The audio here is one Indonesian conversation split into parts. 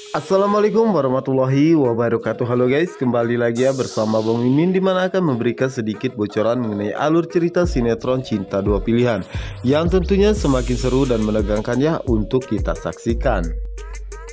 Assalamualaikum warahmatullahi wabarakatuh. Halo guys, kembali lagi ya bersama Bang Mimin, dimana akan memberikan sedikit bocoran mengenai alur cerita sinetron Cinta Dua Pilihan yang tentunya semakin seru dan menegangkan ya untuk kita saksikan.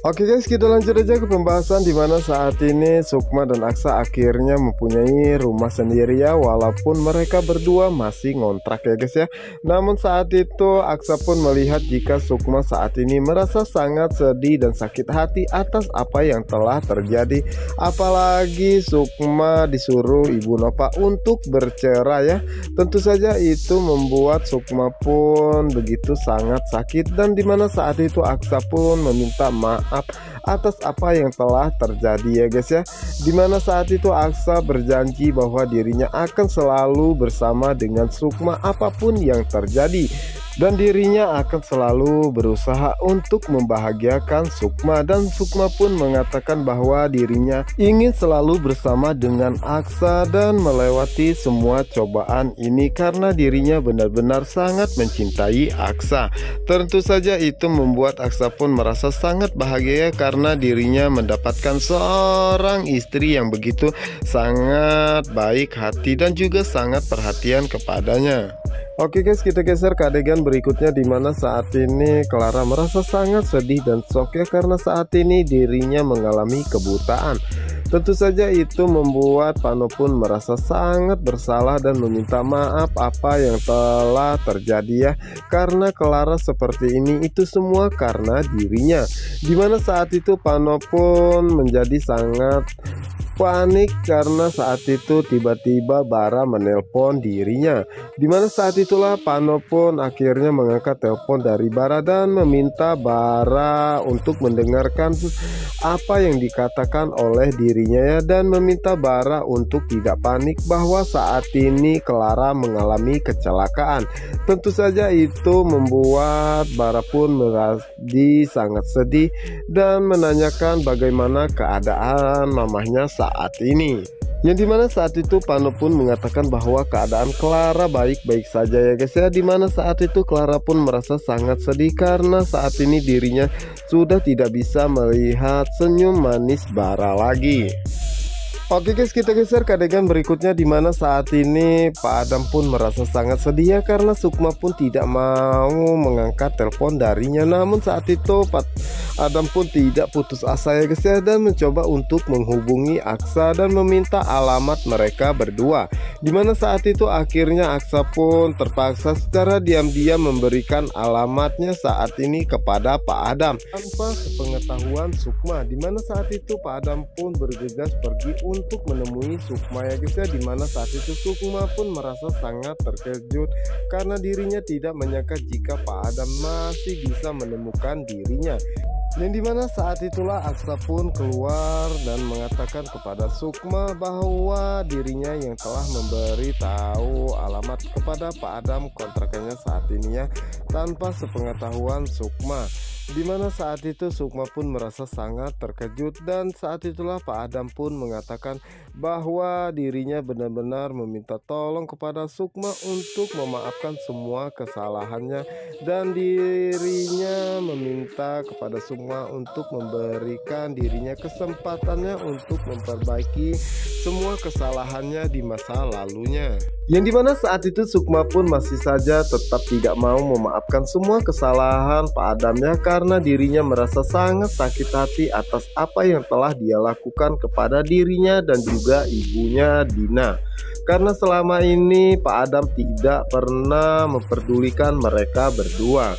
Oke guys, kita lanjut aja ke pembahasan dimana saat ini Sukma dan Aksa akhirnya mempunyai rumah sendiri ya, walaupun mereka berdua masih ngontrak ya guys ya. Namun saat itu Aksa pun melihat jika Sukma saat ini merasa sangat sedih dan sakit hati atas apa yang telah terjadi. Apalagi Sukma disuruh Ibu Nova untuk bercerai ya. Tentu saja itu membuat Sukma pun begitu sangat sakit, dan dimana saat itu Aksa pun meminta maaf atas apa yang telah terjadi ya guys ya. Dimana saat itu Aksa berjanji bahwa dirinya akan selalu bersama dengan Sukma apapun yang terjadi, dan dirinya akan selalu berusaha untuk membahagiakan Sukma. Dan Sukma pun mengatakan bahwa dirinya ingin selalu bersama dengan Aksa dan melewati semua cobaan ini karena dirinya benar-benar sangat mencintai Aksa. Tentu saja itu membuat Aksa pun merasa sangat bahagia karena dirinya mendapatkan seorang istri yang begitu sangat baik hati dan juga sangat perhatian kepadanya. Oke guys, kita geser ke adegan berikutnya dimana saat ini Clara merasa sangat sedih dan shock ya karena saat ini dirinya mengalami kebutaan. Tentu saja itu membuat Pano pun merasa sangat bersalah dan meminta maaf apa yang telah terjadi ya, karena Clara seperti ini itu semua karena dirinya. Dimana saat itu Pano pun menjadi sangat panik karena saat itu tiba-tiba Bara menelpon dirinya. Dimana saat itulah Pano pun akhirnya mengangkat telepon dari Bara dan meminta Bara untuk mendengarkan apa yang dikatakan oleh dirinya ya, dan meminta Bara untuk tidak panik bahwa saat ini Clara mengalami kecelakaan. Tentu saja itu membuat Bara pun menjadi sangat sedih dan menanyakan bagaimana keadaan mamahnya saat ini. Yang dimana saat itu Pano pun mengatakan bahwa keadaan Clara baik-baik saja ya guys ya. Dimana saat itu Clara pun merasa sangat sedih karena saat ini dirinya sudah tidak bisa melihat senyum manis Bara lagi. Oke guys, kita geser ke adegan berikutnya dimana saat ini Pak Adam pun merasa sangat sedih ya karena Sukma pun tidak mau mengangkat telepon darinya. Namun saat itu Pak Adam pun tidak putus asa ya guys ya, dan mencoba untuk menghubungi Aksa dan meminta alamat mereka berdua. Dimana saat itu akhirnya Aksa pun terpaksa secara diam-diam memberikan alamatnya saat ini kepada Pak Adam tanpa sepengetahuan Sukma. Dimana saat itu Pak Adam pun bergegas pergi untuk menemui Sukma ya guys ya. Dimana saat itu Sukma pun merasa sangat terkejut karena dirinya tidak menyangka jika Pak Adam masih bisa menemukan dirinya. Yang dimana saat itulah Aksa pun keluar dan mengatakan kepada Sukma bahwa dirinya yang telah memberi tahu alamat kepada Pak Adam kontrakannya saat ini ya, tanpa sepengetahuan Sukma. Dimana saat itu Sukma pun merasa sangat terkejut, dan saat itulah Pak Adam pun mengatakan bahwa dirinya benar-benar meminta tolong kepada Sukma untuk memaafkan semua kesalahannya, dan dirinya meminta kepada Sukma untuk memberikan dirinya kesempatannya untuk memperbaiki semua kesalahannya di masa lalunya. Yang dimana saat itu Sukma pun masih saja tetap tidak mau memaafkan semua kesalahan Pak Adam ya, karena dirinya merasa sangat sakit hati atas apa yang telah dia lakukan kepada dirinya dan juga ibunya Dina. Karena selama ini Pak Adam tidak pernah memperdulikan mereka berdua.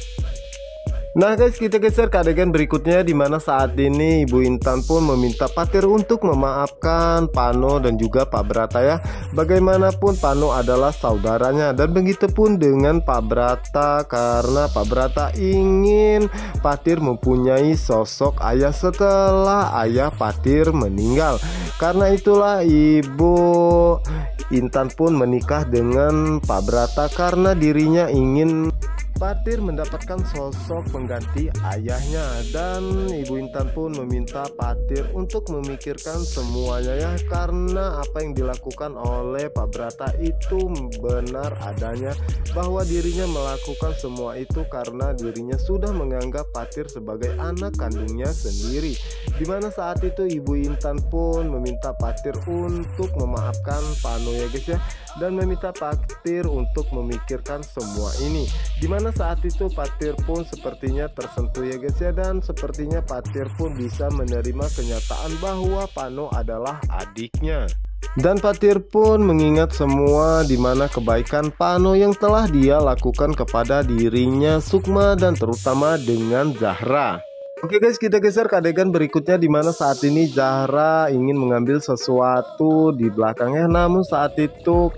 Nah guys, kita geser ke adegan berikutnya dimana saat ini Ibu Intan pun meminta Patir untuk memaafkan Pano dan juga Pak Brata ya. Bagaimanapun Pano adalah saudaranya, dan begitu pun dengan Pak Brata karena Pak Brata ingin Patir mempunyai sosok ayah setelah ayah Patir meninggal. Karena itulah Ibu Intan pun menikah dengan Pak Brata karena dirinya ingin Fatir mendapatkan sosok pengganti ayahnya dan Ibu Intan pun meminta Fatir untuk memikirkan semuanya ya, karena apa yang dilakukan oleh Pak Brata itu benar adanya, bahwa dirinya melakukan semua itu karena dirinya sudah menganggap Fatir sebagai anak kandungnya sendiri. Dimana saat itu Ibu Intan pun meminta Fatir untuk memaafkan Pano ya guys ya, dan meminta Fatir untuk memikirkan semua ini. Dimana saat itu Fatir pun sepertinya tersentuh ya guys ya, dan sepertinya Fatir pun bisa menerima kenyataan bahwa Pano adalah adiknya. Dan Fatir pun mengingat semua dimana kebaikan Pano yang telah dia lakukan kepada dirinya, Sukma, dan terutama dengan Zahra. Oke guys, kita geser ke adegan berikutnya dimana saat ini Zahra ingin mengambil sesuatu di belakangnya, namun saat itu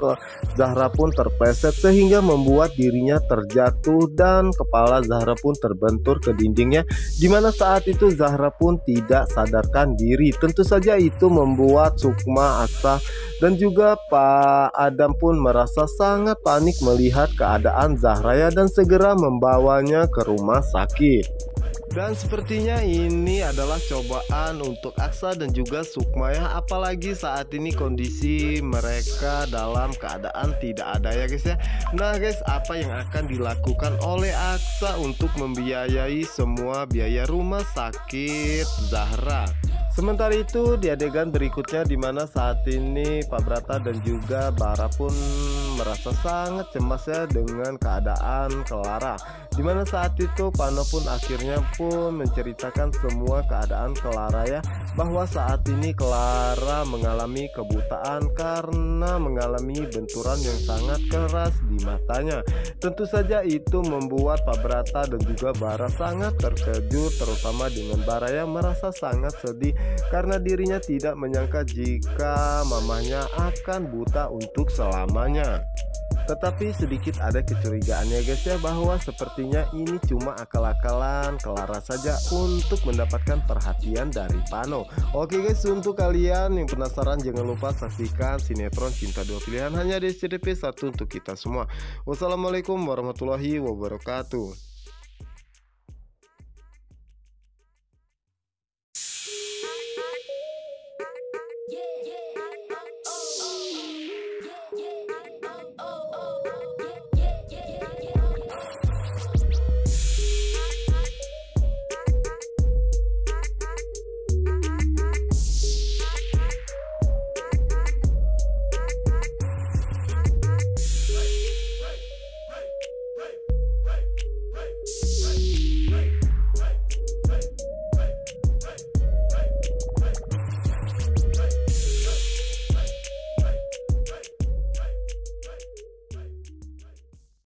Zahra pun terpleset sehingga membuat dirinya terjatuh dan kepala Zahra pun terbentur ke dindingnya. Dimana saat itu Zahra pun tidak sadarkan diri. Tentu saja itu membuat Sukma, Aksa, dan juga Pak Adam pun merasa sangat panik melihat keadaan Zahra ya, dan segera membawanya ke rumah sakit. Dan sepertinya ini adalah cobaan untuk Aksa dan juga Sukma ya, apalagi saat ini kondisi mereka dalam keadaan tidak ada ya guys ya. Nah guys, apa yang akan dilakukan oleh Aksa untuk membiayai semua biaya rumah sakit Zahra? Sementara itu di adegan berikutnya dimana saat ini Pak Brata dan juga Bara pun merasa sangat cemas ya dengan keadaan Clara. Dimana saat itu Pano pun akhirnya pun menceritakan semua keadaan Clara ya, bahwa saat ini Clara mengalami kebutaan karena mengalami benturan yang sangat keras di matanya. Tentu saja itu membuat Pak Brata dan juga Bara sangat terkejut, terutama dengan Bara yang merasa sangat sedih karena dirinya tidak menyangka jika mamanya akan buta untuk selamanya. Tetapi sedikit ada kecurigaannya guys ya, bahwa sepertinya ini cuma akal-akalan Clara saja untuk mendapatkan perhatian dari Pano. Oke guys, untuk kalian yang penasaran jangan lupa saksikan sinetron Cinta Dua Pilihan hanya di SCTV 1 untuk kita semua. Wassalamualaikum warahmatullahi wabarakatuh.